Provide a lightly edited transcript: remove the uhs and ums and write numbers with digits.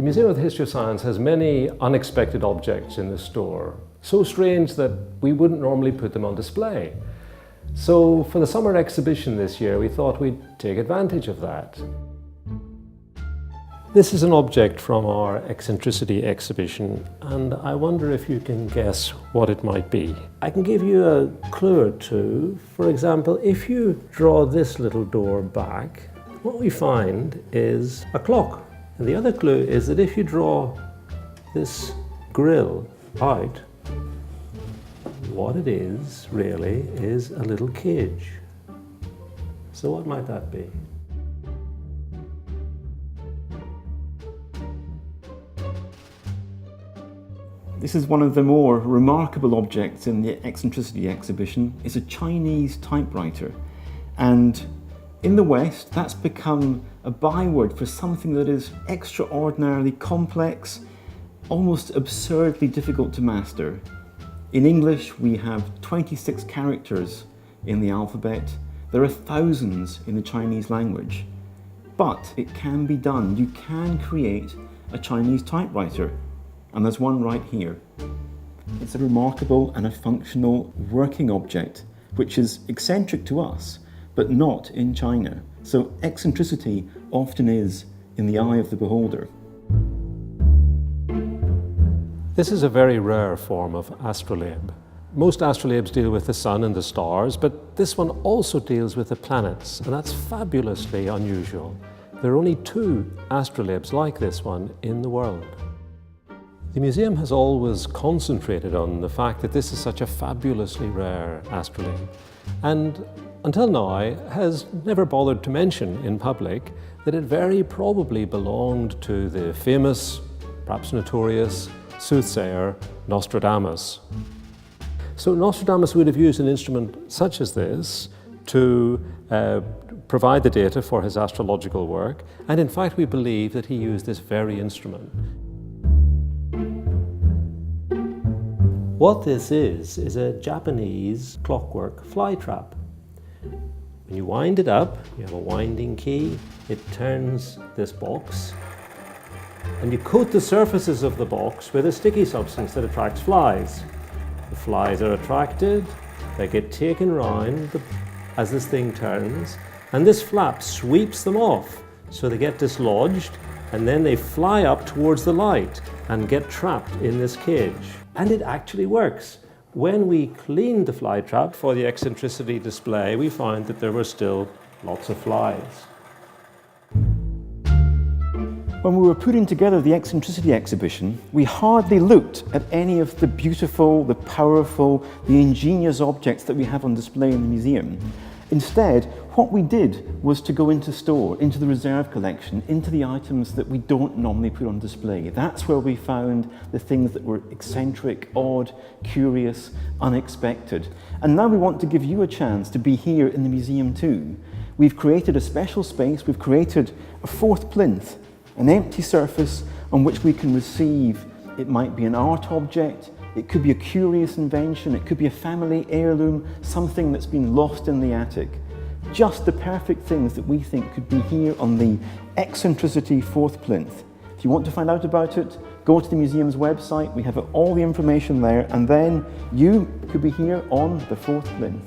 The Museum of the History of Science has many unexpected objects in the store, so strange that we wouldn't normally put them on display. So for the summer exhibition this year, we thought we'd take advantage of that. This is an object from our Eccentricity Exhibition, and I wonder if you can guess what it might be. I can give you a clue or two. For example, if you draw this little door back, what we find is a clock. And the other clue is that if you draw this grille out, what it is really is a little cage. So what might that be? This is one of the more remarkable objects in the Eccentricity Exhibition. It's a Chinese typewriter, and in the West that's become a byword for something that is extraordinarily complex, almost absurdly difficult to master. In English we have 26 characters in the alphabet. There are thousands in the Chinese language, but it can be done. You can create a Chinese typewriter. And there's one right here. It's a remarkable and a functional working object, which is eccentric to us, but not in China. So eccentricity often is in the eye of the beholder. This is a very rare form of astrolabe. Most astrolabes deal with the sun and the stars, but this one also deals with the planets, and that's fabulously unusual. There are only 2 astrolabes like this one in the world. The museum has always concentrated on the fact that this is such a fabulously rare astrolabe, and until now has never bothered to mention in public that it very probably belonged to the famous, perhaps notorious, soothsayer Nostradamus. So Nostradamus would have used an instrument such as this to provide the data for his astrological work, and in fact we believe that he used this very instrument. What this is a Japanese clockwork fly trap. When you wind it up, you have a winding key, it turns this box, and you coat the surfaces of the box with a sticky substance that attracts flies. The flies are attracted, they get taken round as this thing turns, and this flap sweeps them off, so they get dislodged, and then they fly up towards the light and get trapped in this cage. And it actually works. When we cleaned the fly trap for the eccentricity display, we found that there were still lots of flies. When we were putting together the Eccentricity Exhibition, we hardly looked at any of the beautiful, the powerful, the ingenious objects that we have on display in the museum. Instead, what we did was to go into store, into the reserve collection, into the items that we don't normally put on display. That's where we found the things that were eccentric, odd, curious, unexpected. And now we want to give you a chance to be here in the museum too. We've created a special space, we've created a 4th plinth, an empty surface on which we can receive, it might be an art object, it could be a curious invention, it could be a family heirloom, something that's been lost in the attic. Just the perfect things that we think could be here on the Eccentricity 4th plinth. If you want to find out about it, go to the museum's website, we have all the information there, and then you could be here on the 4th plinth.